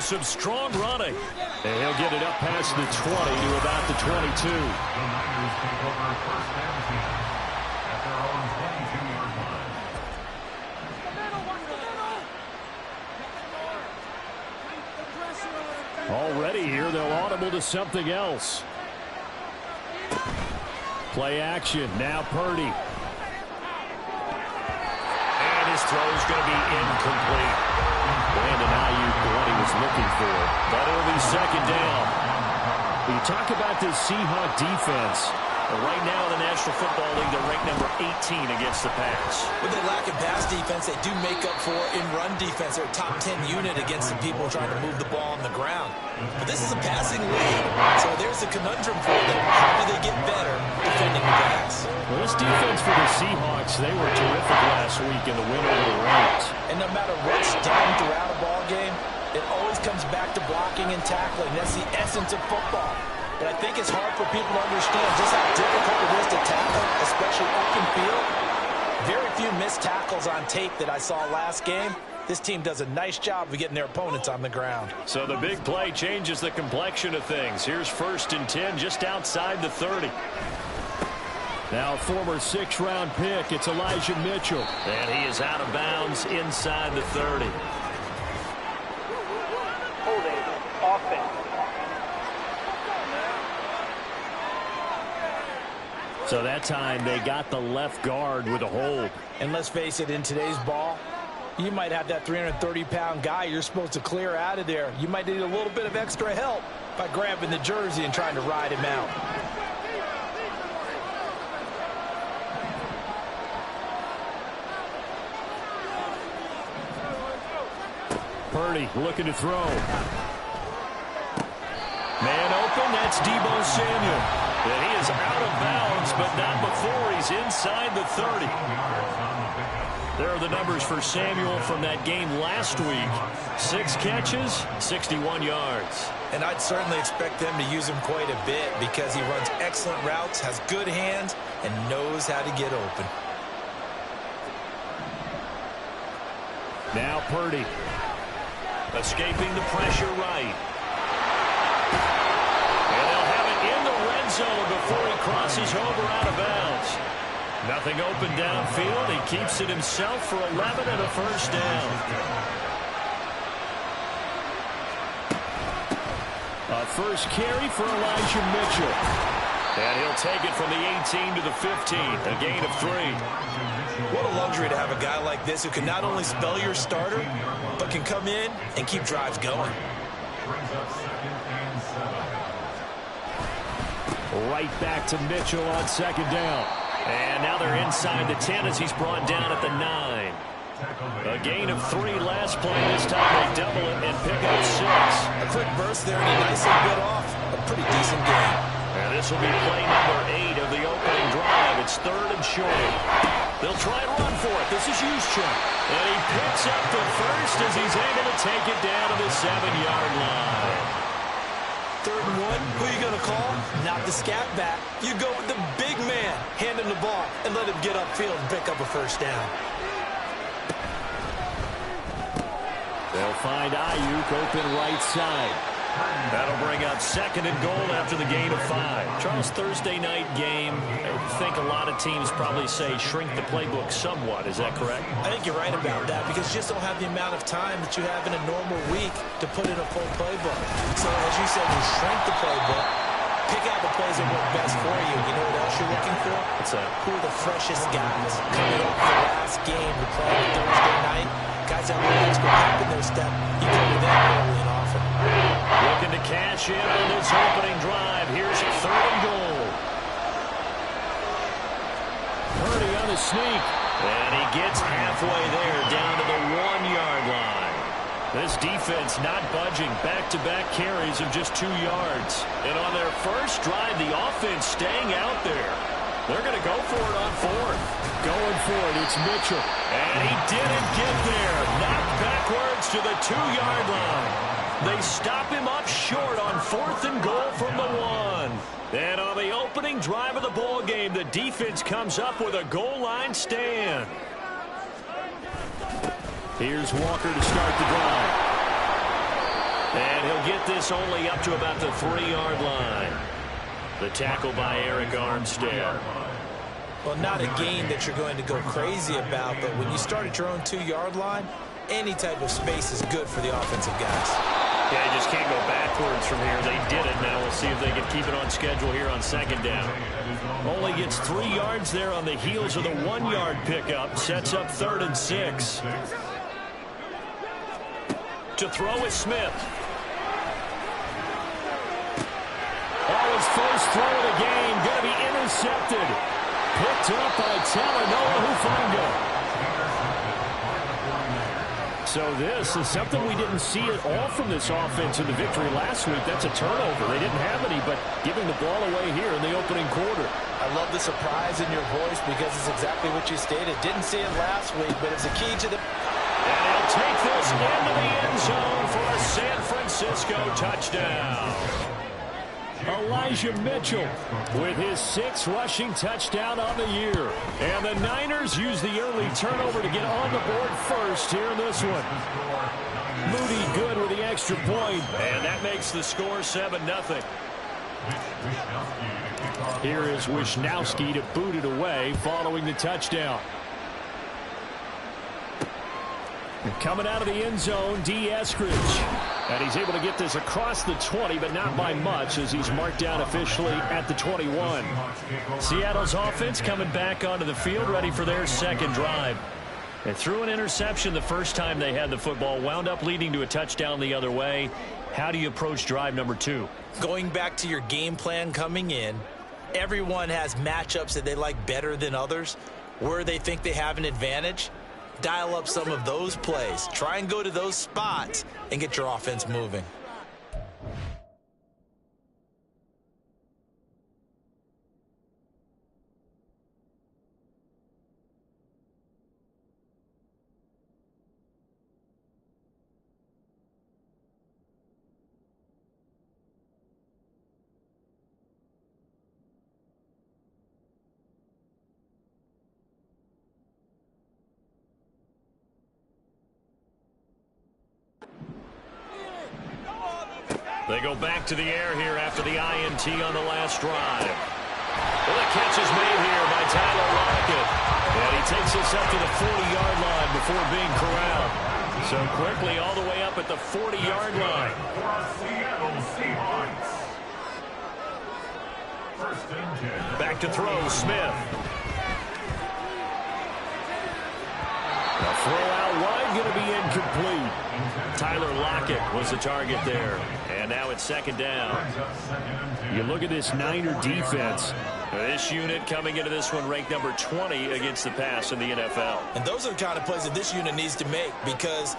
some strong running. And he'll get it up past the 20 to about the 22. The Niners take over first down team at their own 22-yard line. Already here, they'll audible to something else. Play action. Now Purdy. And his throw is going to be incomplete. Brandon Ayuk, the one he was looking for. But it'll be second down. When you talk about this Seahawk defense, right now in the National Football League, they're ranked number 18 against the pass. With their lack of pass defense, they do make up for in run defense. They're a top 10 unit against the people trying to move the ball on the ground. But this is a passing league, so there's a conundrum for them. How do they get better defending the pass? Well, this defense for the Seahawks, they were terrific last week in the win over the Rams. And no matter what's done throughout a ball game, it always comes back to blocking and tackling. That's the essence of football. But I think it's hard for people to understand just how difficult it is to tackle, especially open field. Very few missed tackles on tape that I saw last game. This team does a nice job of getting their opponents on the ground. So the big play changes the complexion of things. Here's 1st and 10 just outside the 30. Now former 6th-round pick, it's Elijah Mitchell. And he is out of bounds inside the 30. Holding offense. So that time they got the left guard with a hold. And let's face it, in today's ball, you might have that 330-pound guy you're supposed to clear out of there. You might need a little bit of extra help by grabbing the jersey and trying to ride him out. Purdy looking to throw. Man open, that's Deebo Samuel. And he is out of bounds, but not before he's inside the 30. There are the numbers for Samuel from that game last week. 6 catches, 61 yards. And I'd certainly expect them to use him quite a bit because he runs excellent routes, has good hands, and knows how to get open. Now Purdy. Escaping the pressure right. And they'll have it in the red zone before he crosses over out of bounds. Nothing open downfield. He keeps it himself for 11 and a first down. A first carry for Elijah Mitchell. And he'll take it from the 18 to the 15. A gain of 3. What a luxury to have a guy like this who can not only spell your starter, but can come in and keep drives going. Right back to Mitchell on 2nd down. And now they're inside the 10 as he's brought down at the 9. A gain of 3 last play. This time they double it and pick up 6. A quick burst there and he nicely bit off a pretty decent game. And this will be play number 8 of the opening drive. It's 3rd and short. They'll try and run for it. This is Juszczyk. And he picks up the first as he's able to take it down to the 7-yard line. 3rd and 1, who are you going to call? Not the scat back. You go with the big man. Hand him the ball and let him get upfield and pick up a first down. They'll find Ayuk open right side. That'll bring up 2nd and goal after the gain of 5. Charles, Thursday night game, I think a lot of teams probably say shrink the playbook somewhat. Is that correct? I think you're right about that because you just don't have the amount of time that you have in a normal week to put in a full playbook. So as you said, you shrink the playbook, pick out the plays that work best for you. You know what else you're looking for? What's that? Who are the freshest guys coming off the last game to play on Thursday night? Guys that have extra pep in their step. You go to them early and often. Looking to cash in on this opening drive. Here's 3rd and goal. Purdy on the sneak. And he gets halfway there down to the 1-yard line. This defense not budging. Back-to-back carries of just 2 yards. And on their first drive, the offense staying out there. They're going to go for it on 4th. Going for it, it's Mitchell. And he didn't get there. Knocked backwards to the 2-yard line. They stop him up short on 4th and goal from the 1. And on the opening drive of the ball game, the defense comes up with a goal line stand. Here's Walker to start the drive. And he'll get this only up to about the 3-yard line. The tackle by Eric Armstead. Well, not a gain that you're going to go crazy about, but when you start at your own 2-yard line, any type of space is good for the offensive guys. Yeah, you just can't go backwards from here. They did it. Now we'll see if they can keep it on schedule here on second down. Only gets 3 yards there on the heels of the 1-yard pickup. Sets up 3rd and 6. To throw is Smith. Oh, his first throw of the game. Going to be intercepted. Picked up by Talanoa Hufanga. So this is something we didn't see at all from this offense in the victory last week. That's a turnover. They didn't have any, but giving the ball away here in the opening quarter. I love the surprise in your voice because it's exactly what you stated. Didn't see it last week, but it's a key to the... And he'll take this into the end zone for a San Francisco touchdown. Elijah Mitchell with his 6th rushing touchdown on the year. And the Niners use the early turnover to get on the board first here in this one. Moody good with the extra point. And that makes the score 7-0. Here is Wisnowski to boot it away following the touchdown. And coming out of the end zone, D. Eskridge. And he's able to get this across the 20, but not by much as he's marked down officially at the 21. Seattle's offense coming back onto the field, ready for their second drive. And threw an interception the first time they had the football, wound up leading to a touchdown the other way. How do you approach drive number 2? Going back to your game plan coming in, everyone has matchups that they like better than others, where they think they have an advantage. Dial up some of those plays. Try and go to those spots and get your offense moving. They go back to the air here after the INT on the last drive. Well, the catch is made here by Tyler Lockett. And he takes us up to the 40-yard line before being corralled. So quickly all the way up at the 40-yard line. Back to throw, Smith. The throw out wide, going to be incomplete. Tyler Lockett was the target there. And now it's second down. You look at this Niner defense. This unit coming into this one ranked number 20 against the pass in the NFL. And those are the kind of plays that this unit needs to make because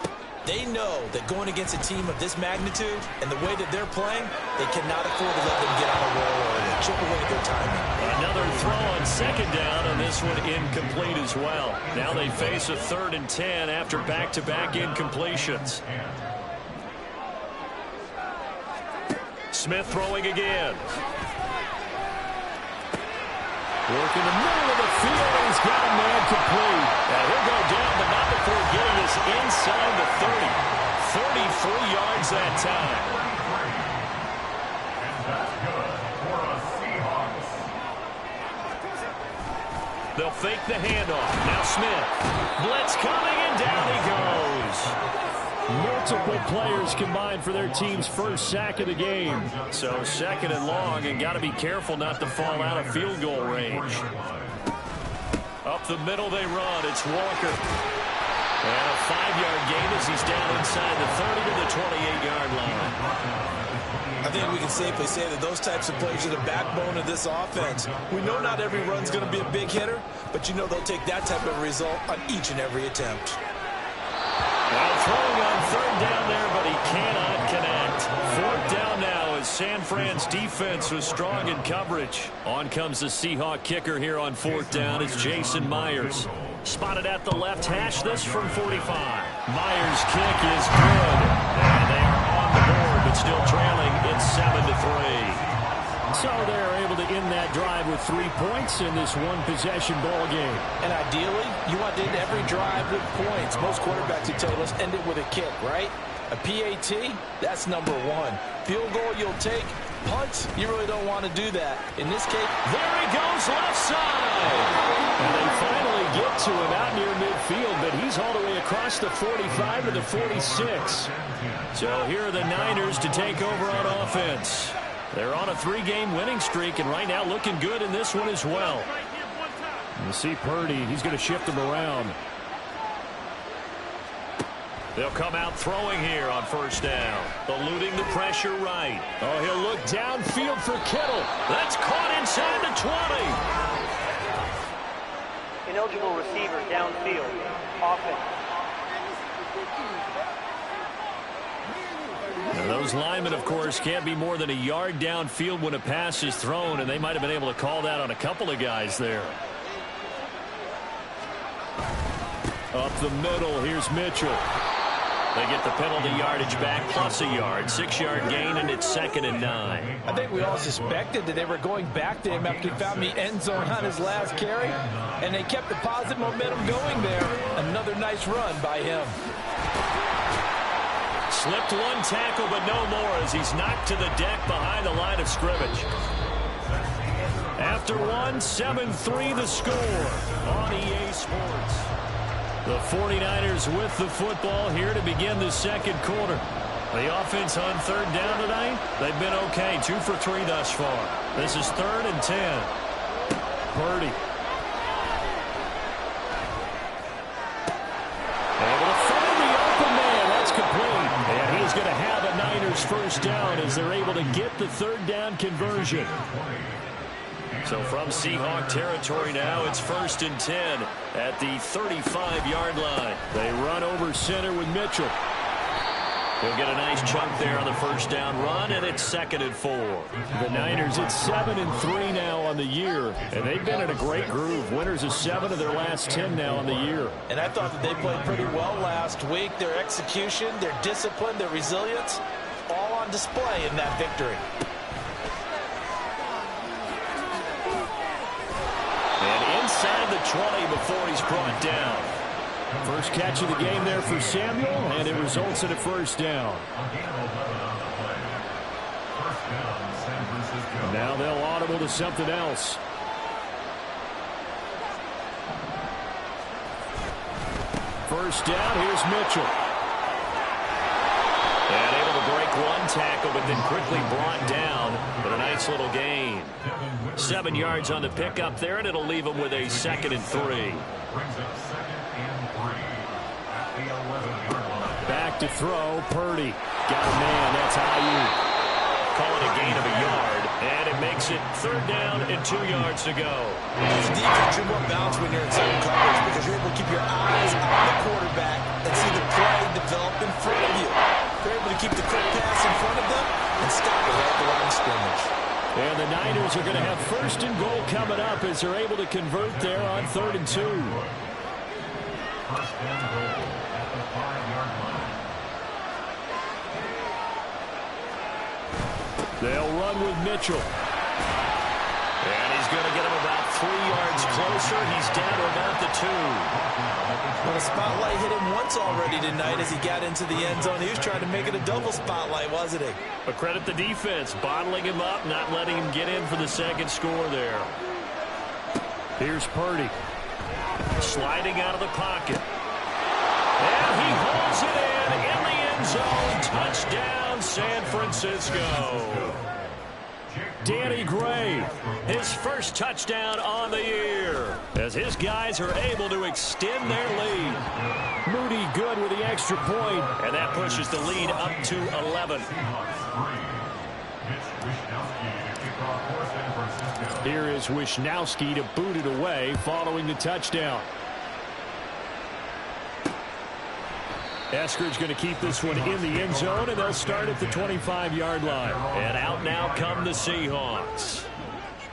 they know that going against a team of this magnitude and the way that they're playing, they cannot afford to let them get on a roll or chip away at their timing. Another throw on second down, and this one incomplete as well. Now they face a 3rd and 10 after back-to-back incompletions. Smith throwing again. Working the middle of the field, and he's got a man complete. Now he'll go down, but not before getting us inside the 30. 33 yards that time. They'll fake the handoff. Now Smith. Blitz coming, and down he goes. Multiple players combined for their team's first sack of the game. So 2nd and long, and got to be careful not to fall out of field goal range. Up the middle they run. It's Walker. And a 5-yard gain as he's down inside the 30 to the 28-yard line. I think we can safely say that those types of plays are the backbone of this offense. We know not every run's going to be a big hitter, but you know they'll take that type of result on each and every attempt. Well, throwing on 3rd down there, but he cannot connect. 4th down now as San Fran's defense was strong in coverage. On comes the Seahawk kicker here on 4th down. It's Jason Myers. Spotted at the left hash, this from 45. Myers' kick is good. And they are on the board, but still trailing. It's 7-3. So they're able to end that drive with 3 points in this one-possession ball game. And ideally, you want to end every drive with points. Most quarterbacks would tell us end it with a kick, right? A PAT, that's number one. Field goal you'll take. Punts, you really don't want to do that. In this case, there he goes left side. And they finally get to him out near midfield, but he's all the way across the 45 to the 46. So here are the Niners to take over on offense. They're on a 3-game winning streak, and right now looking good in this one as well. You see Purdy, he's going to shift him around. They'll come out throwing here on first down. Eluding the pressure right. Oh, he'll look downfield for Kittle. That's caught inside the 20. Ineligible receiver downfield. Offense. Now those linemen, of course, can't be more than a yard downfield when a pass is thrown, and they might have been able to call that on a couple of guys there. Up the middle, here's Mitchell. They get the penalty yardage back plus a yard. 6-yard gain, and it's 2nd and 9. I think we all suspected that they were going back to him after he found the end zone on his last carry, and they kept the positive momentum going there. Another nice run by him. Slipped one tackle, but no more as he's knocked to the deck behind the line of scrimmage. After one, 7-3 the score on EA Sports. The 49ers with the football here to begin the second quarter. The offense on third down tonight, they've been okay. 2 for 3 thus far. This is 3rd and 10. Purdy. Able to find the open man. That's complete. And he's going to have a Niners first down as they're able to get the third down conversion. So from Seahawk territory now, it's 1st and 10 at the 35-yard line. They run over center with Mitchell. He'll get a nice chunk there on the first down run, and it's 2nd and 4. The Niners, it's 7-3 now on the year, and they've been in a great groove. Winners of 7 of their last 10 now on the year. And I thought that they played pretty well last week. Their execution, their discipline, their resilience, all on display in that victory. Inside the 20 before he's brought down. First catch of the game there for Samuel, and it results in a first down. Now they'll audible to something else. First down, here's Mitchell. And able to break one tackle, but then quickly brought down. But a nice little gain. 7 yards on the pickup there, and it'll leave him with a 2nd and 3. Back to throw, Purdy. Got a man, that's Ayuk. Call it a gain of a yard, and it makes it 3rd down and 2 yards to go. As a defense, you're more balanced when you're in zone coverage because you're able to keep your eyes on the quarterback and see the play develop in front of you. You're able to keep the quick pass in front of them and stop it at the line of scrimmage. And the Niners are going to have 1st and goal coming up as they're able to convert there on 3rd and 2. 1st and goal at the 5-yard line. They'll run with Mitchell. And he's going to get him about 3 yards closer. He's down to about the 2. Well, the spotlight hit him once already tonight as he got into the end zone. He was trying to make it a double spotlight, wasn't he? But credit the defense, bottling him up, not letting him get in for the second score there. Here's Purdy. Sliding out of the pocket. And he holds it in the end zone. Touchdown, San Francisco. Danny Gray, his first touchdown on the year, as his guys are able to extend their lead. Moody good with the extra point, and that pushes the lead up to 11. Here is Wishnowski to boot it away following the touchdown. Eskridge going to keep this one in the end zone, and they'll start at the 25-yard line. And out now come the Seahawks.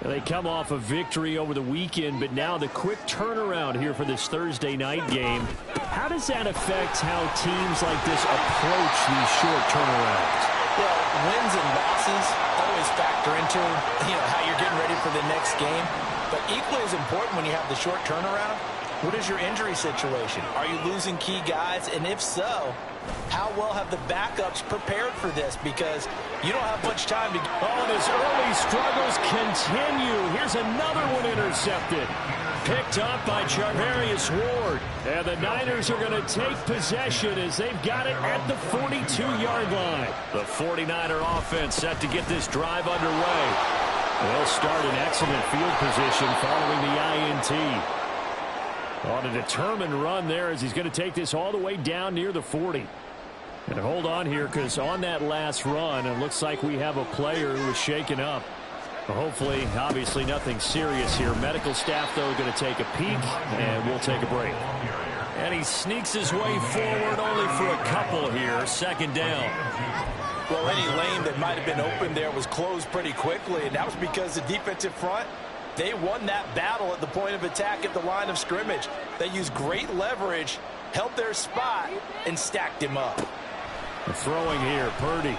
They come off a victory over the weekend, but now the quick turnaround here for this Thursday night game. How does that affect how teams like this approach these short turnarounds? Well, wins and losses always factor into, how you're getting ready for the next game. But equally as important when you have the short turnaround What is your injury situation? Are you losing key guys? And if so, how well have the backups prepared for this? Because you don't have much time to... Oh, and his early struggles continue. Here's another one intercepted. Picked up by Charvarius Ward. And the Niners are going to take possession as they've got it at the 42-yard line. The 49er offense set to get this drive underway. They'll start in excellent field position following the INT. On a determined run there as he's going to take this all the way down near the 40. And hold on here because on that last run, it looks like we have a player who was shaken up. Hopefully, obviously nothing serious here. Medical staff, though, going to take a peek, and we'll take a break. And he sneaks his way forward only for a couple here. Second down. Well, any lane that might have been open there was closed pretty quickly, and that was because the defensive front, they won that battle at the point of attack at the line of scrimmage. They used great leverage, held their spot, and stacked him up. Throwing here, Purdy.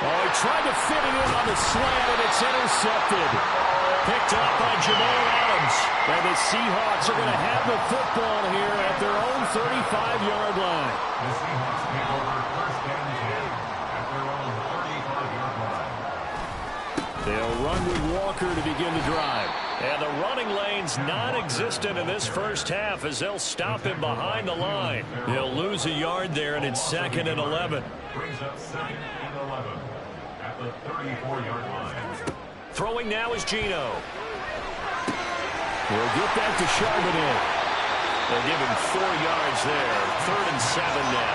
Oh, he tried to fit it in on the slant, and it's intercepted. Picked up by Jamal Adams. And the Seahawks are going to have the football here at their own 35-yard line. The Seahawks take over first and 10 at their own 35-yard line. They'll run with Walker to begin the drive. And the running lane's non-existent in this first half as they'll stop him behind the line. He'll lose a yard there, and it's 2nd and 11. Brings up 2nd and 11 at the 34-yard line. Throwing now is Geno. We'll get that to Charbonnet. They'll give him 4 yards there. 3rd and 7 now.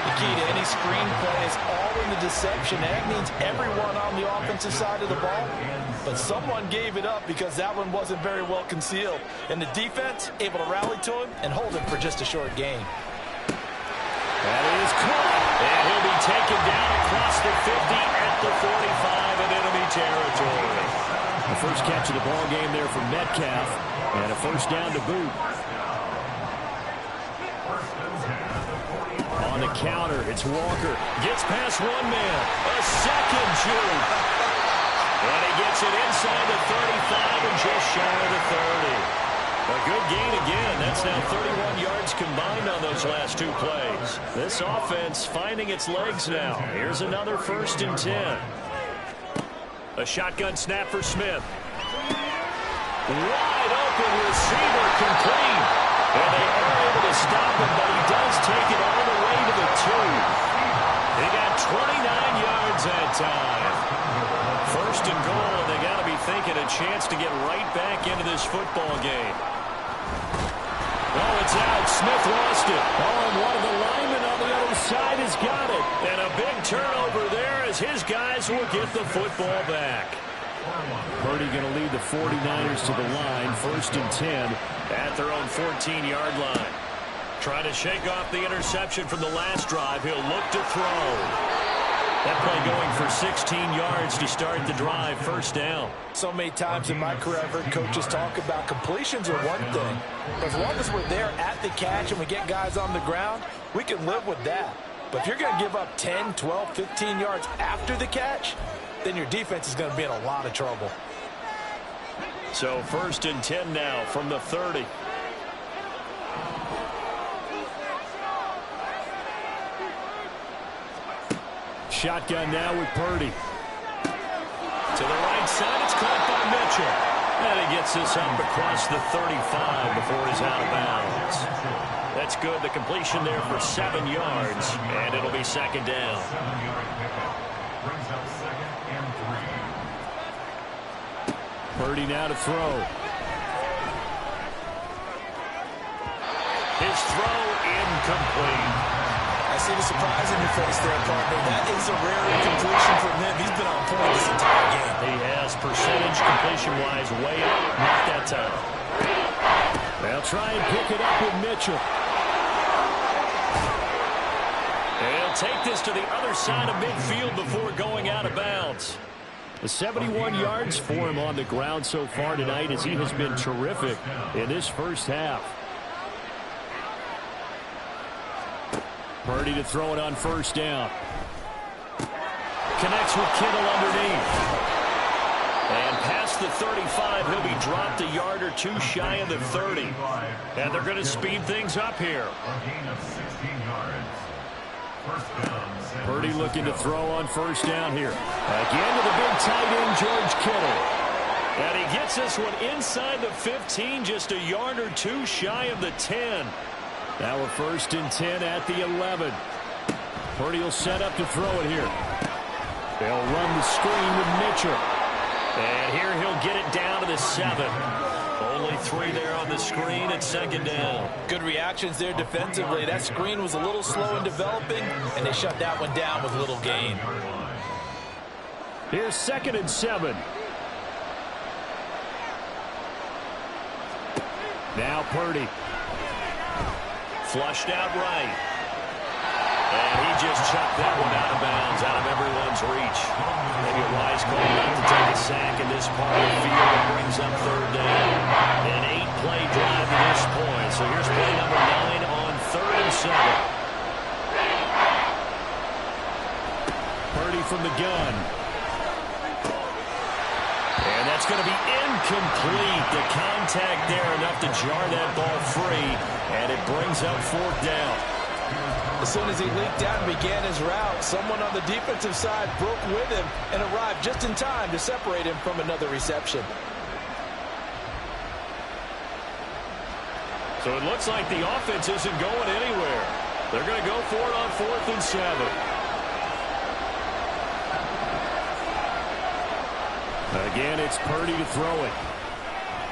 The key to any screen play is all in the deception. That means everyone on the offensive side of the ball. But someone gave it up because that one wasn't very well concealed. And the defense able to rally to him and hold him for just a short gain. That is caught. And he'll be taken down across the 50 at the 45 in enemy territory. The first catch of the ball game there for Metcalf. And a first down to boot. On the counter, it's Walker. Gets past one man. A second juke. And he gets it inside the 35 and just shy of the 30. A good gain again. That's now 31 yards combined on those last 2 plays. This offense finding its legs now. Here's another 1st and 10. A shotgun snap for Smith. Wide open receiver complete. And they are able to stop him, but he does take it all the way to the 2. He got 29 yards that time. 1st and goal, and they got to be thinking a chance to get right back into this football game. Oh, it's out. Smith lost it. Oh, and one of the linemen on the other side has got it. And a big turnover there as his guys will get the football back. Purdy going to lead the 49ers to the line. 1st and 10 at their own 14-yard line. Trying to shake off the interception from the last drive. He'll look to throw. That play going for 16 yards to start the drive. 1st down. So many times in my career I've heard coaches talk about completions are one thing. But as long as we're there at the catch and we get guys on the ground, we can live with that. But if you're going to give up 10, 12, 15 yards after the catch, then your defense is going to be in a lot of trouble. So 1st and 10 now from the 30. Shotgun now with Purdy. To the right side, it's caught by Mitchell. And he gets this up across the 35 before he's out of bounds. That's good. The completion there for 7 yards, and it'll be 2nd down. 7-yard pickup. Brings up 2nd and 3. Purdy now to throw. His throw incomplete. I see the surprise in your face there, partner. That is a rare incompletion from him. He's been on point this entire game. He has percentage completion-wise way up. Not that time. They'll try and pick it up with Mitchell. They'll take this to the other side of midfield before going out of bounds. The 71 yards for him on the ground so far tonight as he has been terrific in this first half. Purdy to throw it on 1st down. Connects with Kittle underneath. And past the 35, he'll be dropped a yard or two shy of the 30. And they're going to speed things up here. A gain of 16 yards. First down. Purdy looking to throw on first down here. Again to the big tight end, George Kittle. And he gets this one inside the 15, just a yard or two shy of the 10. Now we're first and 10 at the 11. Purdy will set up to throw it here. They'll run the screen with Mitchell. And here he'll get it down to the 7. Only 3 there on the screen at second down. Good reactions there defensively. That screen was a little slow in developing, and they shut that one down with little gain. Here's second and 7. Now Purdy. Flushed out right. And he just chucked that one out of bounds, out of everyone's reach. Maybe a wise call not to take a sack in this part of the field. That brings up third down. An 8-play drive to this point. So here's play number 9 on third and 7. Purdy from the gun. And that's going to be incomplete. The contact there enough to jar that ball free. And it brings up fourth down. As soon as he leaped down and began his route, someone on the defensive side broke with him and arrived just in time to separate him from another reception. So it looks like the offense isn't going anywhere. They're going to go for it on fourth and 7. Again, it's Purdy to throw it.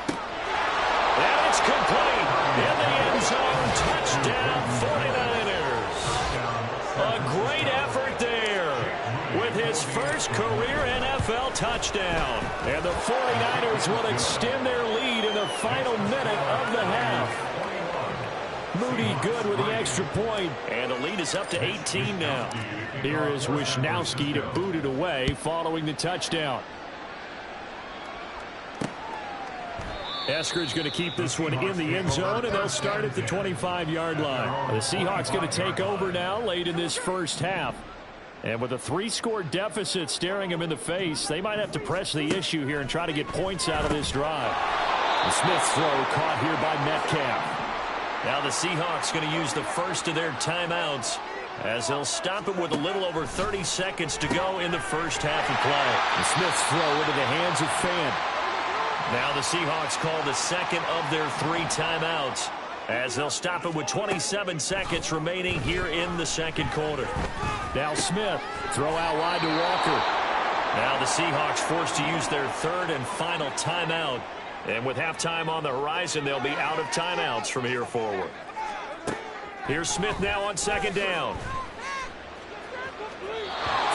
And it's complete. In the end zone, touchdown 49ers. A great effort there with his first career NFL touchdown. And the 49ers will extend their lead in the final minute of the half. Moody good with the extra point, and the lead is up to 18 now. Here is Wisnowski to boot it away following the touchdown. Eskridge going to keep this one in the end zone, and they'll start at the 25-yard line. The Seahawks going to take over now late in this first half. And with a 3-score deficit staring them in the face, they might have to press the issue here and try to get points out of this drive. The Smith's throw caught here by Metcalf. Now the Seahawks going to use the first of their timeouts as they'll stop it with a little over 30 seconds to go in the first half of play. The Smith's throw into the hands of Fan. Now the Seahawks call the second of their 3 timeouts as they'll stop it with 27 seconds remaining here in the second quarter. Now Smith, throw out wide to Walker. Now the Seahawks forced to use their 3rd and final timeout. And with halftime on the horizon, they'll be out of timeouts from here forward. Here's Smith now on second down.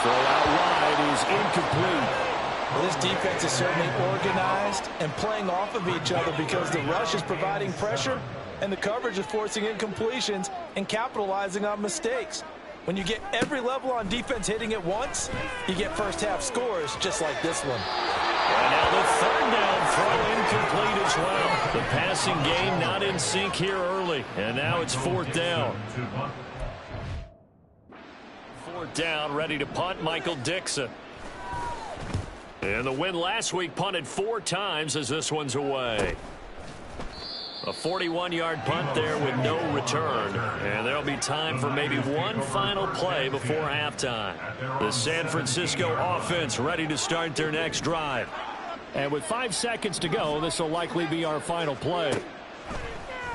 Throw out wide is incomplete. Well, this defense is certainly organized and playing off of each other because the rush is providing pressure and the coverage is forcing incompletions and capitalizing on mistakes. When you get every level on defense hitting at once, you get first half scores just like this one. And now the third down throw incomplete as well. The passing game not in sync here early. And now it's fourth down. Fourth down, ready to punt, Michael Dixon. And the win last week punted 4 times as this one's away. A 41-yard punt there with no return. And there'll be time for maybe one final play before halftime. The San Francisco offense ready to start their next drive. And with 5 seconds to go, this will likely be our final play.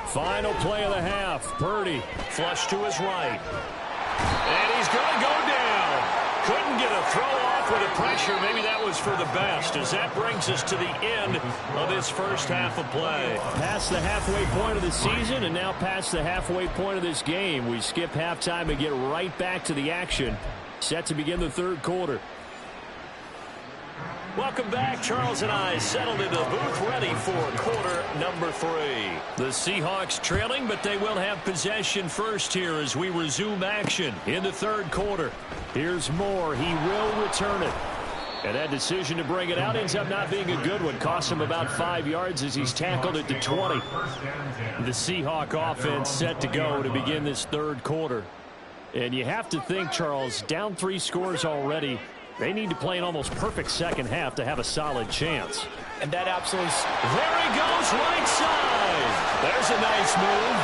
Final play of the half. Purdy flush to his right. And he's going to go down. Couldn't get a throw off with the pressure. Maybe that was for the best, as that brings us to the end of this first half of play. Past the halfway point of the season and now past the halfway point of this game. We skip halftime and get right back to the action. Set to begin the third quarter. Welcome back. Charles and I settled into the booth ready for quarter number 3. The Seahawks trailing, but they will have possession first here as we resume action in the third quarter. Here's Moore. He will return it. And that decision to bring it out ends up not being a good one. Costs him about 5 yards as he's tackled at the 20. The Seahawk offense set to go to begin this third quarter. And you have to think, Charles, down 3 scores already. They need to play an almost perfect second half to have a solid chance. And that absolutely... There he goes, right side. There's a nice move.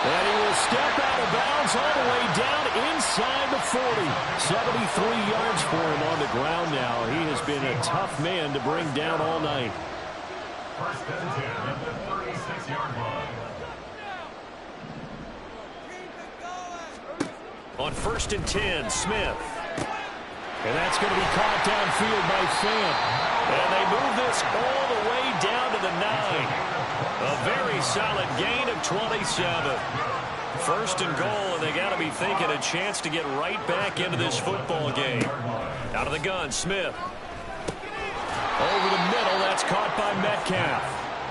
And he will step out of bounds all the way down inside the 40. 73 yards for him on the ground now. He has been a tough man to bring down all night. First and 10 at the 36-yard line. On first and 10, Smith. And that's going to be caught downfield by Fant. And they move this all the way down to the 9. A very solid gain of 27. First and goal, and they got to be thinking a chance to get right back into this football game. Out of the gun, Smith. Over the middle, that's caught by Metcalf.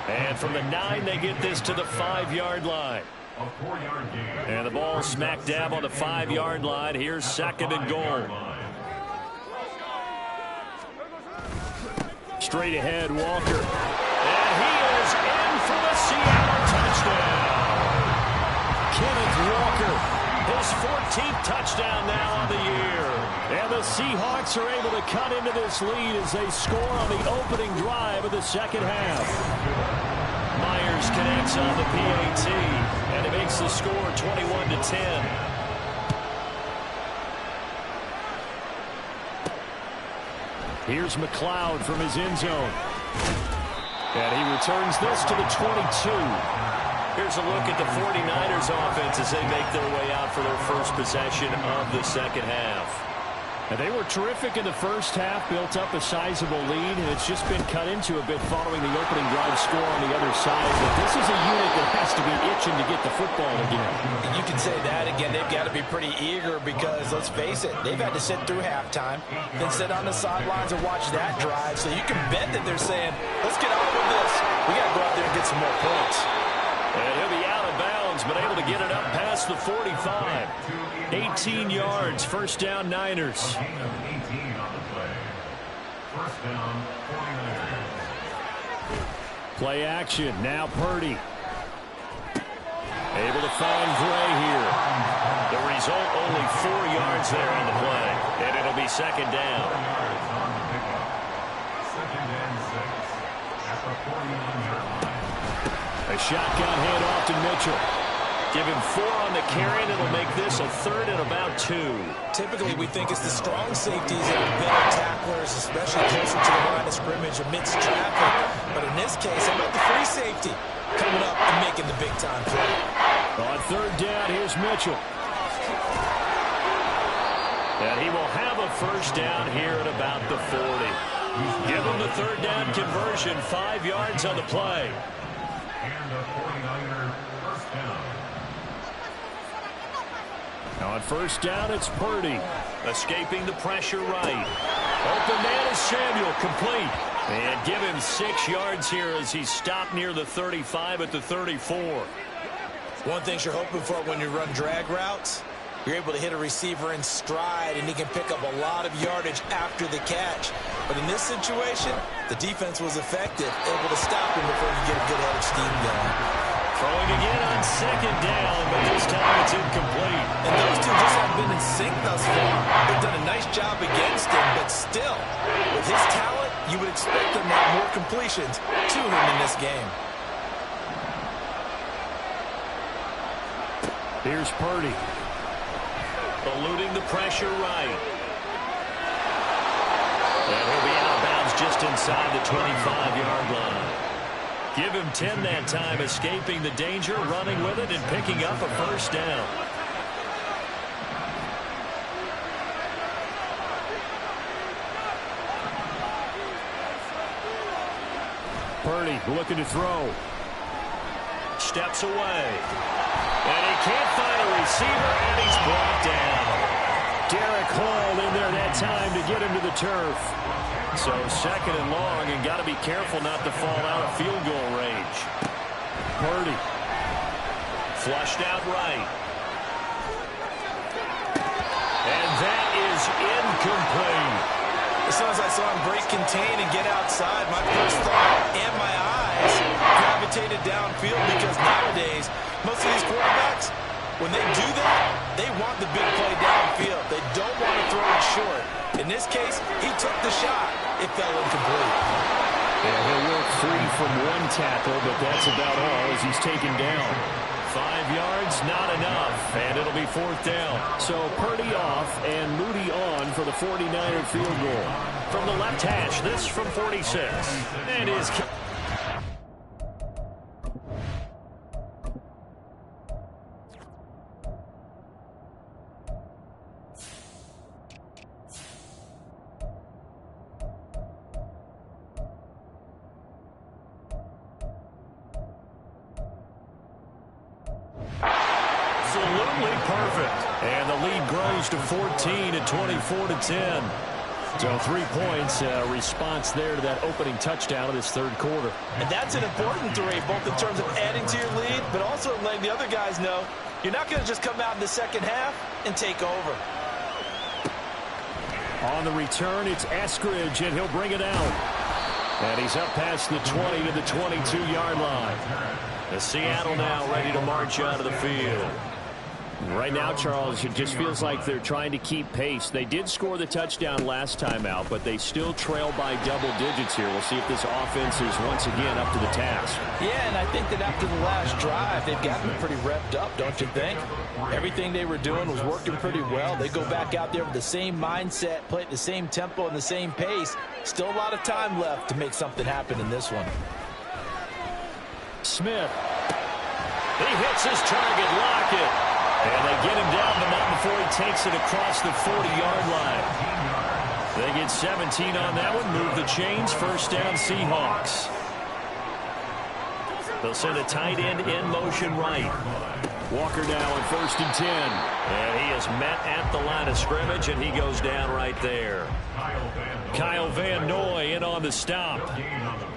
And from the 9, they get this to the 5-yard line. A 4-yard gain. And the ball smack dab on the 5-yard line. Here's second and goal. Straight ahead, Walker. And he is in for the Seattle touchdown. Kenneth Walker, his 14th touchdown now on the year. And the Seahawks are able to cut into this lead as they score on the opening drive of the second half. Myers connects on the PAT, and it makes the score 21-10. Here's McLeod from his end zone. And he returns this to the 22. Here's a look at the 49ers offense as they make their way out for their first possession of the second half. And they were terrific in the first half, built up a sizable lead, and it's just been cut into a bit following the opening drive score on the other side. But this is a unit that has to be itching to get the football again. You can say that again. They've got to be pretty eager because, let's face it, they've had to sit through halftime, then sit on the sidelines and watch that drive. So you can bet that they're saying, let's get on with this. We got to go out there and get some more points. And he'll be out of bounds, but able to get it up past the 45. 18 yards, first down Niners. 18 on the play. First down, 49ers. Play action, now Purdy. Able to find Gray here. The result, only 4 yards there on the play. And it'll be second down. Second and 6 at the 49-yard line. A shotgun handoff to Mitchell. Give him 4 on the carry, and it'll make this a third and about 2. Typically, we think it's the strong safeties that are better tacklers, especially closer to the line of scrimmage amidst traffic. But in this case, how about the free safety coming up and making the big-time play? On third down, here's Mitchell. And he will have a first down here at about the 40. Give him the third down conversion, 5 yards on the play. And the 49er first down. On first down, it's Purdy. Escaping the pressure right. Open man is Samuel, complete. And give him 6 yards here as he stopped near the 35 at the 34. One thing you're hoping for when you run drag routes, you're able to hit a receiver in stride, and he can pick up a lot of yardage after the catch. But in this situation, the defense was effective, able to stop him before you get a good head of steam going. Throwing again on second down, but this time it's incomplete. And those two just haven't been in sync thus far. They've done a nice job against him, but still, with his talent, you would expect them to have more completions to him in this game. Here's Purdy. Eluding the pressure right. And he'll be out of bounds just inside the 25-yard line. Give him 10 that time, escaping the danger, running with it, and picking up a first down. Purdy looking to throw. Steps away. And he can't find a receiver, and he's brought down. Derek Hall in there that time to get him to the turf. So second and long, and got to be careful not to fall out of field goal range. Purdy. Flushed out right. And that is incomplete. As soon as I saw him break contain and get outside, my first thought and my eyes gravitated downfield, because nowadays, most of these quarterbacks, when they do that, they want the big play downfield. They don't want to throw it short. In this case, he took the shot. It fell incomplete. Yeah, he'll work free from one tackle, but that's about all as he's taken down. 5 yards, not enough, and it'll be 4th down. So Purdy off and Moody on for the 49er field goal. From the left hash, this from 46. And is... Absolutely perfect. And the lead grows to 14 at 24-10. So 3 points, response there to that opening touchdown of this third quarter. And that's an important 3, both in terms of adding to your lead, but also letting the other guys know you're not going to just come out in the second half and take over. On the return, it's Eskridge, and he'll bring it out. And he's up past the 20 to the 22-yard line. The Seattle now ready to march out of the field. Right now, Charles, it just feels like they're trying to keep pace. They did score the touchdown last time out, but they still trail by double digits here. We'll see if this offense is once again up to the task. Yeah, and I think that after the last drive, they've gotten pretty revved up, don't you think? Everything they were doing was working pretty well. They go back out there with the same mindset, play at the same tempo and the same pace. Still a lot of time left to make something happen in this one. Smith. He hits his target, Lockett. And they get him down, but not before he takes it across the 40-yard line. They get 17 on that one, move the chains, 1st down Seahawks. They'll send a tight end in motion right. Walker now on 1st and 10. And he is met at the line of scrimmage, and he goes down right there. Kyle Van Noy in on the stop.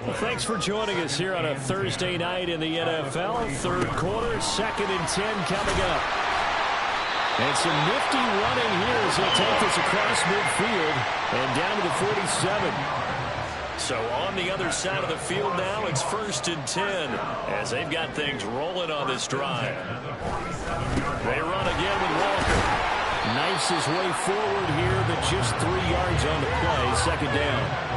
Well, thanks for joining us here on a Thursday night in the NFL. Third quarter, 2nd and 10 coming up. And some nifty running here as he'll take this across midfield and down to the 47. So on the other side of the field now, it's 1st and 10 as they've got things rolling on this drive. They run again with Walker. Knifes his way forward here, but just 3 yards on the play, 2nd down.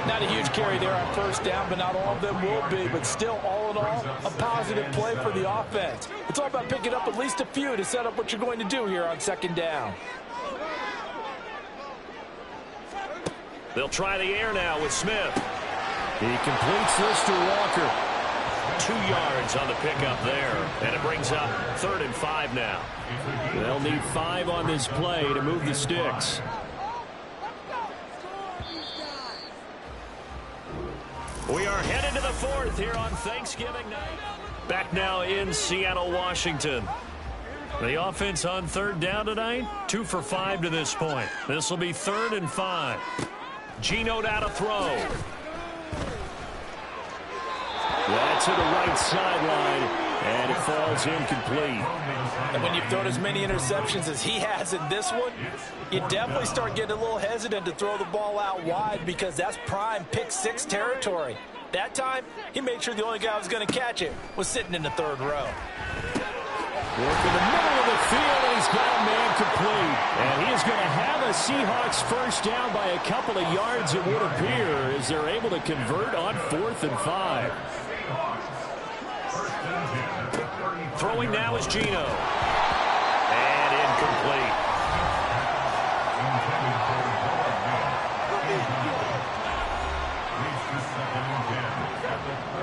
Not a huge carry there on 1st down, but not all of them will be. But still, all in all, a positive play for the offense. It's all about picking up at least a few to set up what you're going to do here on 2nd down. They'll try the air now with Smith. He completes this to Walker. 2 yards on the pickup there. And it brings up 3rd and 5 now. They'll need 5 on this play to move the sticks. We are headed to the 4th here on Thanksgiving night. Back now in Seattle, Washington. The offense on 3rd down tonight, 2 for 5 to this point. This will be 3rd and 5. Geno now to throw. That's to the right sideline, and it falls incomplete. And when you've thrown as many interceptions as he has in this one, you definitely start getting a little hesitant to throw the ball out wide because that's prime pick 6 territory. That time, he made sure the only guy who was going to catch it was sitting in the 3rd row. Work in the middle of the field, and he's got a man complete. And he is going to have a Seahawks 1st down by a couple of yards, it would appear, as they're able to convert on 4th and 5. Throwing now is Geno. And incomplete.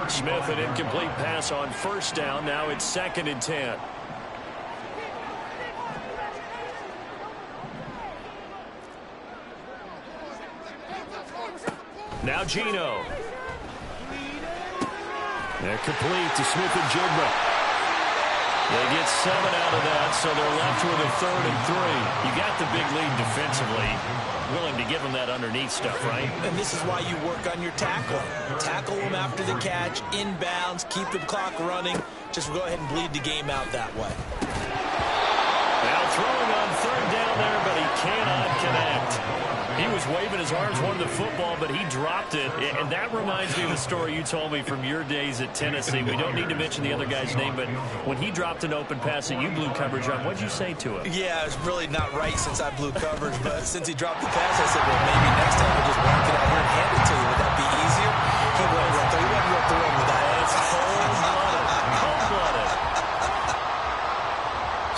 Smith, an incomplete pass on 1st down. Now it's 2nd and 10. Now Geno. They're complete to Smith and Jigba. They get 7 out of that, so they're left with a 3rd and 3. You got the big lead defensively. Willing to give them that underneath stuff, right? And this is why you work on your tackle. Tackle them after the catch, inbounds, keep the clock running. Just go ahead and bleed the game out that way. Now throwing on 3rd down there, but he cannot connect. He was waving his his arms, wanted the football, but he dropped it. And that reminds me of the story you told me from your days at Tennessee. We don't need to mention the other guy's name, but when he dropped an open pass that you blew coverage on, what'd you say to him? Yeah, it's really not right since I blew coverage, but since he dropped the pass, I said, well, maybe next time we'll just walk it out here and hand it to you. Would that be easier? He wasn't real thrilled with that. It's cold-blooded. Cold-blooded.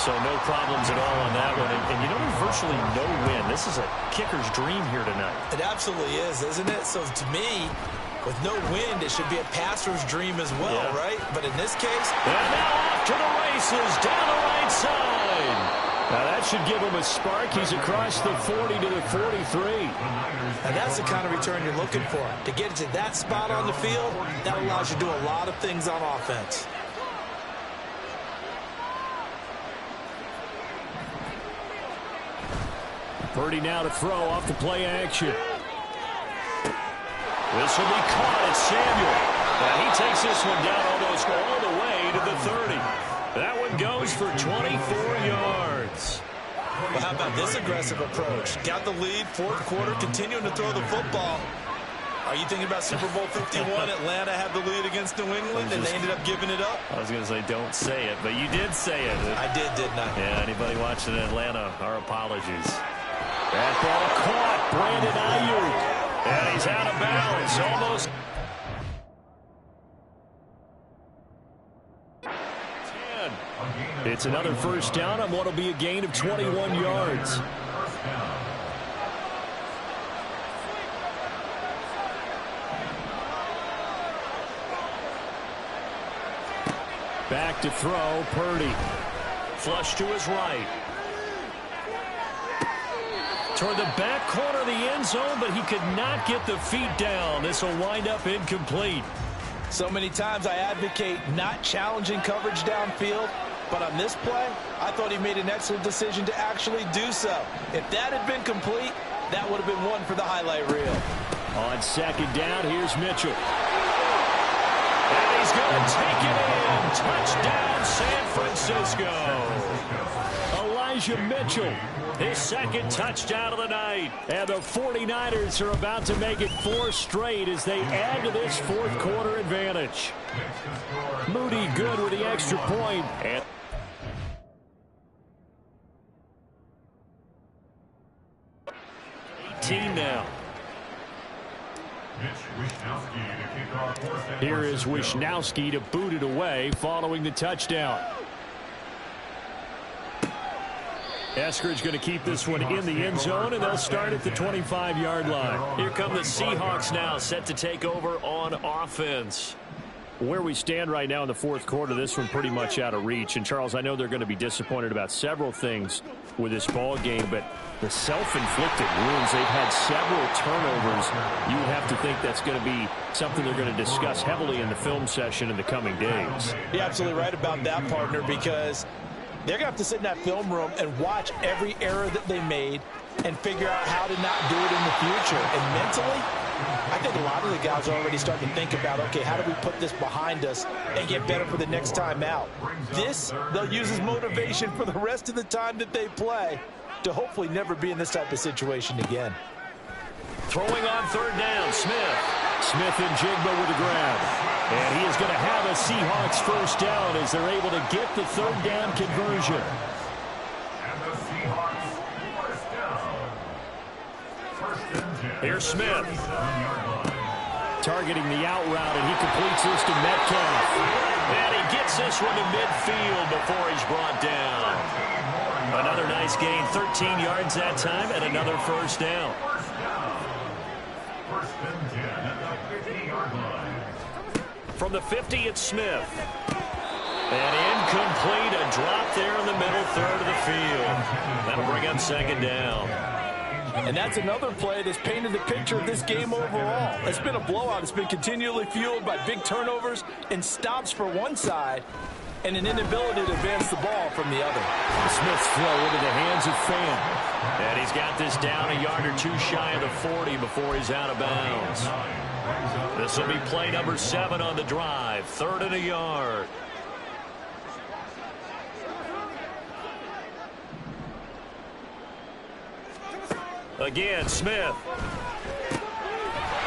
So no problems at all on that one. And you know, there's virtually no win. This is a kicker's dream here tonight. It absolutely is, isn't it? So to me, with no wind, it should be a passer's dream as well, right? But in this case... And now off to the races, down the right side. Now that should give him a spark. He's across the 40 to the 43. And that's the kind of return you're looking for. To get to that spot on the field, that allows you to do a lot of things on offense. Purdy now to throw off the play action. This will be caught. It's Samuel. And he takes this one down almost all the way to the 30. That one goes for 24 yards. Well, how about this aggressive approach? Got the lead, fourth quarter, continuing to throw the football. Are you thinking about Super Bowl 51? Atlanta had the lead against New England, and they ended up giving it up? I was going to say don't say it, but you did say it. I did, didn't I? Yeah, anybody watching Atlanta, our apologies. That ball caught. Brandon Ayuk. And he's out of bounds. Almost. 10. It's another first down on what will be a gain of 21 yards. Back to throw, Purdy. Flush to his right. Toward the back corner of the end zone, but he could not get the feet down. This will wind up incomplete. So many times I advocate not challenging coverage downfield, but on this play, I thought he made an excellent decision to actually do so. If that had been complete, that would have been one for the highlight reel. On second down, here's Mitchell. And he's going to take it in. Touchdown, San Francisco. Elijah Mitchell, his second touchdown of the night. And the 49ers are about to make it 4 straight as they add to this fourth quarter advantage. Moody good with the extra point. And 18 now. Here is Wishnowski to boot it away following the touchdown. Eskridge going to keep this one in the end zone, and they'll start at the 25-yard line. Here come the Seahawks now, set to take over on offense. Where we stand right now in the fourth quarter, this one pretty much out of reach. And, Charles, I know they're going to be disappointed about several things with this ball game, but the self-inflicted wounds, they've had several turnovers. You would have to think that's going to be something they're going to discuss heavily in the film session in the coming days. You're absolutely right about that, partner, because they're going to have to sit in that film room and watch every error that they made and figure out how to not do it in the future. And mentally, I think a lot of the guys are already starting to think about, okay, how do we put this behind us and get better for the next time out? This, they'll use as motivation for the rest of the time that they play to hopefully never be in this type of situation again. Throwing on third down, Smith. Smith and Jigba with the grab. And he is going to have a Seahawks first down as they're able to get the third down conversion. And the Seahawks first down. First and 10. Here's Smith. 7-yard line. Targeting the out route, and he completes this to Metcalf. And he gets this one to midfield before he's brought down. Another nice gain, 13 yards that time, and another first down. First and 10 at the 50-yard line. From the 50, it's Smith. And incomplete, a drop there in the middle third of the field. That'll bring up second down. And that's another play that's painted the picture of this game overall. It's been a blowout. It's been continually fueled by big turnovers and stops for one side and an inability to advance the ball from the other. Smith's throw into the hands of Fan. And he's got this down a yard or two shy of the 40 before he's out of bounds. This will be play number 7 on the drive. 3rd and a yard. Again, Smith.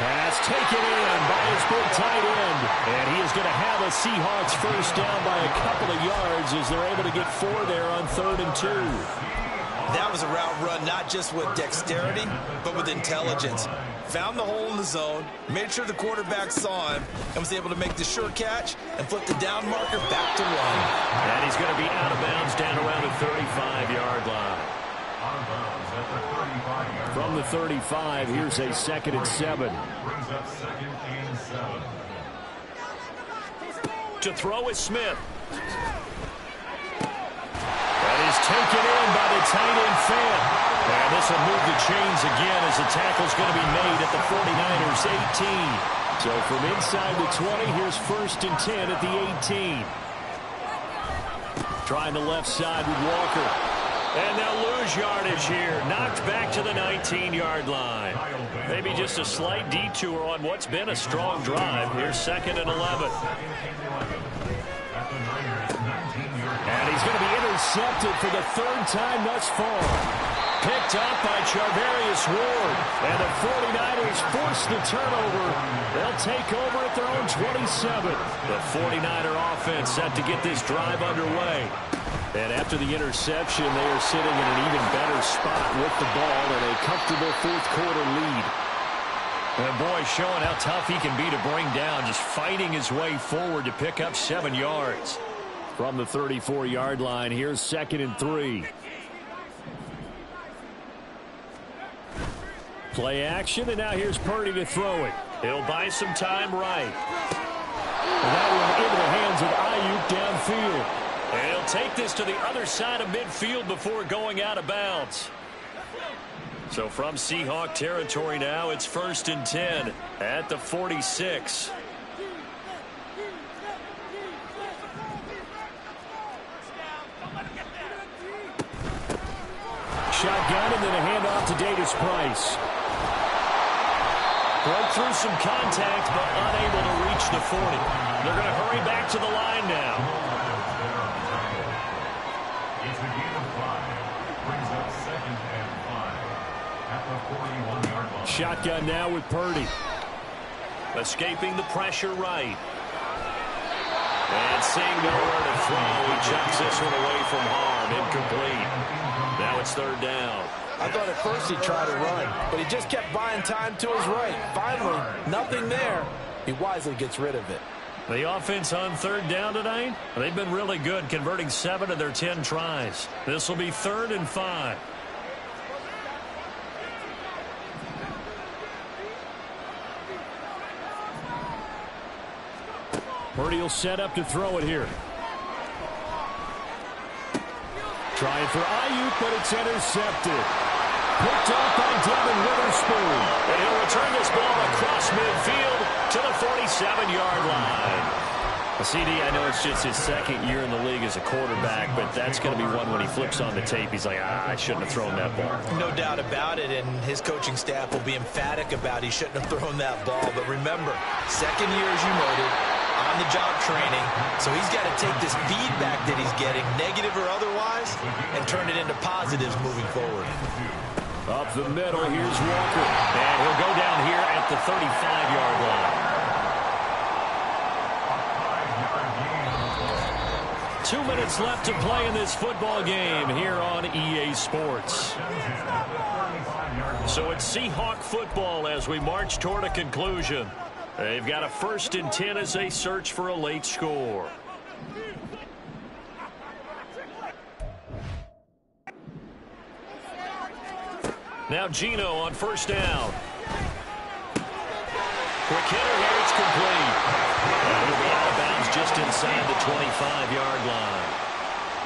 Pass taken in by his big tight end. And he is going to have a Seahawks first down by a couple of yards as they're able to get 4 there on 3rd and 2. That was a route run not just with dexterity, but with intelligence. Found the hole in the zone, made sure the quarterback saw him, and was able to make the sure catch and flip the down marker back to 1. And he's going to be out of bounds down around the 35-yard line. From the 35, here's a 2nd and 7. Brings up 2nd and 7. To throw is Smith. That is taken in by the tight end Fant. And this will move the chains again as the tackle's going to be made at the 49ers 18. So from inside the 20, here's 1st and 10 at the 18. Trying the left side with Walker. And they'll lose yardage here. Knocked back to the 19-yard line. Maybe just a slight detour on what's been a strong drive. Here's 2nd and 11. And he's going to be intercepted for the 3rd time thus far. Picked up by Charvarius Ward. And the 49ers force the turnover. They'll take over at their own 27. The 49er offense set to get this drive underway. And after the interception, they are sitting in an even better spot with the ball and a comfortable 4th quarter lead. And boy, showing how tough he can be to bring down, just fighting his way forward to pick up 7 yards. From the 34-yard line, here's 2nd and 3. Play action, and now here's Purdy to throw it. He'll buy some time right. And that one into the hands of Ayuk downfield. And he'll take this to the other side of midfield before going out of bounds. So from Seahawk territory now, it's 1st and 10 at the 46. Shotgun and then a handoff to Davis Price. Broke through some contact, but unable to reach the 40. They're going to hurry back to the line now. It's a gain of 5. Brings up 2nd and 5 at the 41-yard line. Shotgun now with Purdy. Escaping the pressure right. And seeing nowhere to throw, he chucks this one away from harm. Incomplete. Now it's 3rd down. I thought at first he'd try to run, but he just kept buying time to his right. Finally, nothing there. He wisely gets rid of it. The offense on 3rd down tonight, they've been really good, converting 7 of their 10 tries. This will be 3rd and 5. Purdy will set up to throw it here. Trying for Ayuk, but it's intercepted. Picked up by Devin Witherspoon. And he'll return this ball across midfield to the 47-yard line. CD, I know it's just his 2nd year in the league as a quarterback, but that's going to be one when he flips on the tape. He's like, I shouldn't have thrown that ball. No doubt about it, and his coaching staff will be emphatic about he shouldn't have thrown that ball. But remember, 2nd year, as you noted, on-the-job training, so he's got to take this feedback that he's getting, negative or otherwise, and turn it into positives moving forward. Up the middle, here's Walker. And he'll go down here at the 35-yard line. 2 minutes left to play in this football game here on EA Sports. So it's Seahawk football as we march toward a conclusion. They've got a 1st and 10 as they search for a late score. Now Geno on 1st down. Quick hitter here, it's complete. And he'll be out of bounds just inside the 25-yard line.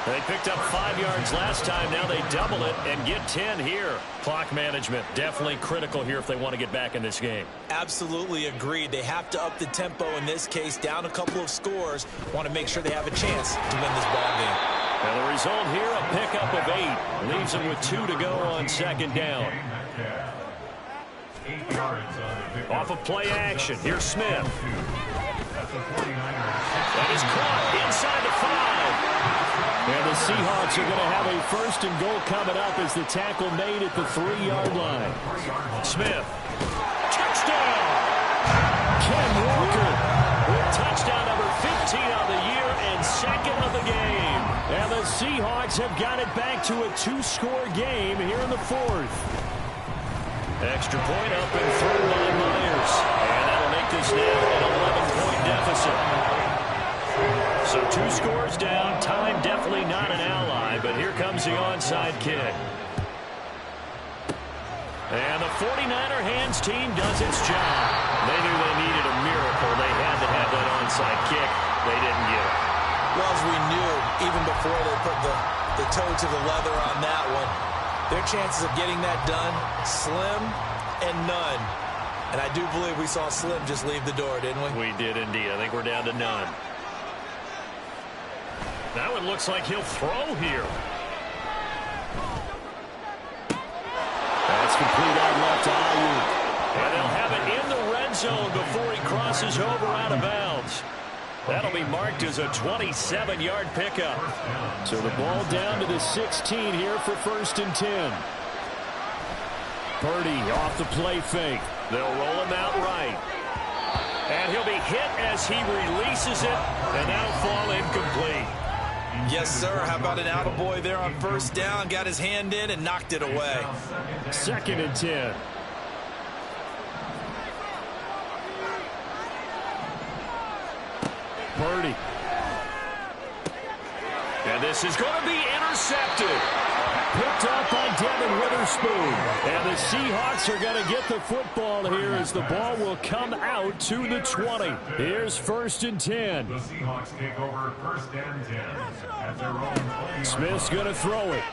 They picked up 5 yards last time. Now they double it and get 10 here. Clock management definitely critical here if they want to get back in this game. Absolutely agreed. They have to up the tempo in this case, down a couple of scores. Want to make sure they have a chance to win this ball game. And the result here, a pickup of 8. Leaves them with 2 to go on 2nd down. Off of play action, here's Smith. That is caught inside the 5. And the Seahawks are going to have a 1st and goal coming up as the tackle made at the 3-yard line. Smith, touchdown! Ken Walker with touchdown number 15 on the year and second of the game. And the Seahawks have got it back to a 2-score game here in the fourth. Extra point up and through by Myers. And that'll make this now an 11-point deficit. So 2 scores down. Time definitely not an ally, but here comes the onside kick. And the 49er hands team does its job. They knew they needed a miracle. They had to have that onside kick. They didn't get it. Well, as we knew, even before they put the toe to the leather on that one, their chances of getting that done, slim and none. And I do believe we saw Slim just leave the door, didn't we? We did indeed. I think we're down to none. Now it looks like he'll throw here. That's complete out left to Ayuk. And they'll have it in the red zone before he crosses over out of bounds. That'll be marked as a 27-yard pickup. So the ball down to the 16 here for 1st and 10. Purdy off the play fake. They'll roll him out right. And he'll be hit as he releases it, and that'll fall incomplete. Yes, sir. How about an attaboy there on 1st down? Got his hand in and knocked it away. 2nd and 10. Purdy. And this is going to be intercepted. Picked up by Devin Witherspoon. And the Seahawks are going to get the football here as the ball will come out to the 20. Here's 1st and 10. The Seahawks take over 1st and 10 at their own 20. Smith's going to throw it.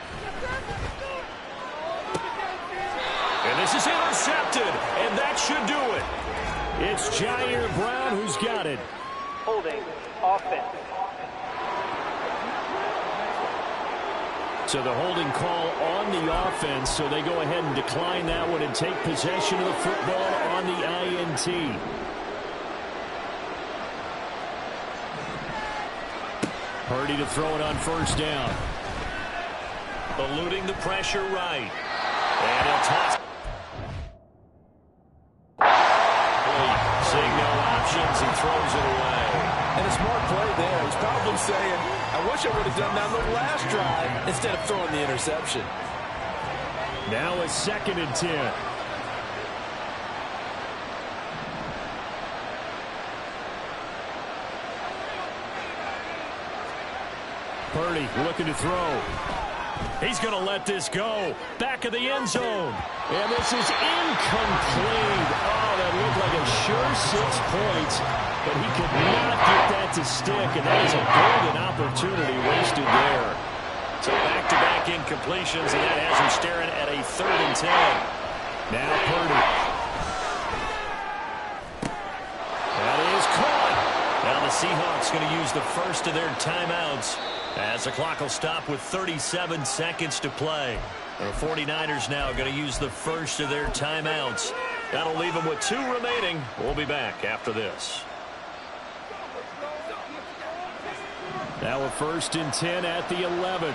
And this is intercepted. And that should do it. It's Jair Brown who's got it. Holding offense. So the holding call on the offense, so they go ahead and decline that one and take possession of the football on the INT. Purdy to throw it on 1st down. Eluding the pressure right. And he'll toss. Seeing no options, he throws it away. And a smart play there. He's probably saying, I wish I would have done that on the last drive instead of throwing the interception. Now a 2nd and 10. Purdy looking to throw. He's going to let this go. Back of the end zone. And this is incomplete. Oh, that looked like a sure 6 points. But he could not get that to stick. And that is a golden opportunity wasted there. So back-to-back incompletions. And that has him staring at a 3rd and 10. Now Purdy. That is caught. Now the Seahawks going to use the first of their timeouts, as the clock will stop with 37 seconds to play. The 49ers now going to use the first of their timeouts. That'll leave them with 2 remaining. We'll be back after this. Now a 1st and 10 at the 11.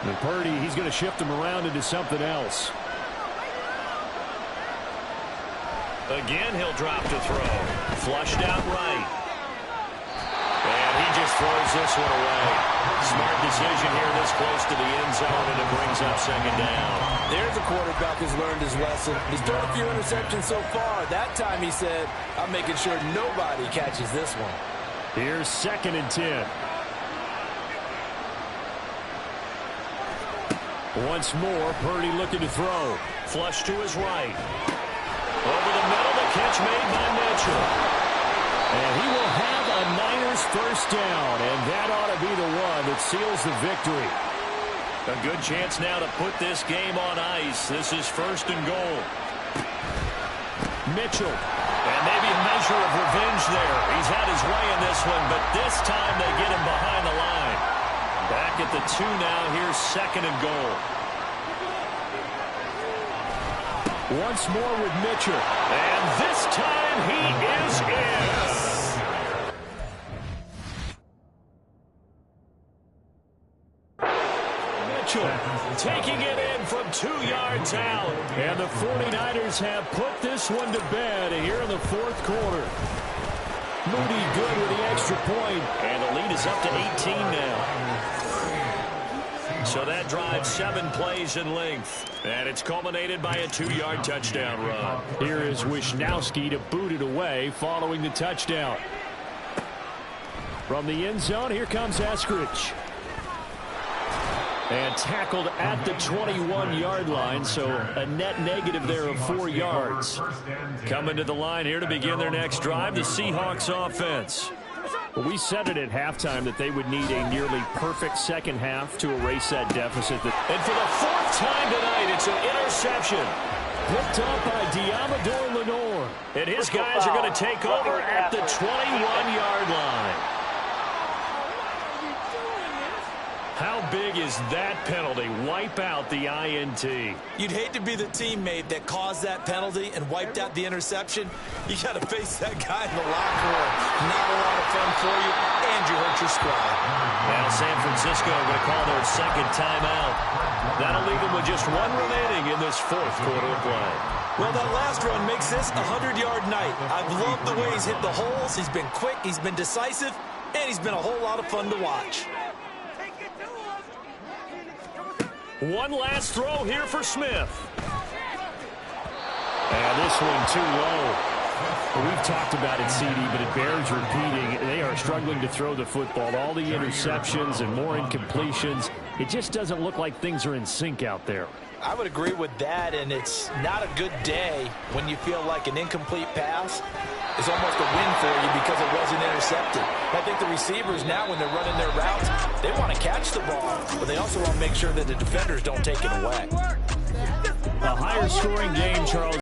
And Purdy, he's going to shift him around into something else. Again, he'll drop to throw. Flushed out right. And he just throws this one away. Smart decision here this close to the end zone, and it brings up 2nd down. There's a quarterback who's learned his lesson. He's thrown a few interceptions so far. That time he said, I'm making sure nobody catches this one. Here's 2nd and 10. Once more, Purdy looking to throw. Flush to his right. Over the middle, the catch made by Mitchell. And he will have a Niners 1st down, and that ought to be the one that seals the victory. A good chance now to put this game on ice. This is 1st and goal. Mitchell. And maybe a measure of revenge there. He's had his way in this one, but this time they get him behind the line. Back at the 2 now. Here's 2nd and goal. Once more with Mitchell. And this time he is in. Mitchell taking it in from 2 yards out. And the 49ers have put this one to bed here in the fourth quarter. Moody good with the extra point, and the lead is up to 18 now. So that drives 7 plays in length, and it's culminated by a 2-yard touchdown run. Here is Wisnowski to boot it away following the touchdown. From the end zone, here comes Eskridge. And tackled at the 21-yard line, so a net negative there of 4 yards. Coming to the line here to begin their next drive, the Seahawks offense. Well, we said it at halftime that they would need a nearly perfect second half to erase that deficit. And for the 4th time tonight, it's an interception. Picked up by Diamador Lenore. And his guys are going to take over at the 21-yard line. How big is that penalty? Wipe out the INT. You'd hate to be the teammate that caused that penalty and wiped out the interception. You got to face that guy in the locker room. Not a lot of fun for you, and you hurt your squad. Now San Francisco are going to call their second timeout. That'll leave them with just 1 remaining in this fourth quarter of play. Well, that last run makes this a 100-yard night. I've loved the way he's hit the holes. He's been quick, he's been decisive, and he's been a whole lot of fun to watch. One last throw here for Smith. And this one too low. Well, we've talked about it, CD, but it bears repeating. They are struggling to throw the football. All the interceptions and more incompletions. It just doesn't look like things are in sync out there. I would agree with that, and it's not a good day when you feel like an incomplete pass is almost a win for you because it wasn't intercepted. I think the receivers now, when they're running their routes, they want to catch the ball, but they also want to make sure that the defenders don't take it away. A higher scoring game, Charles.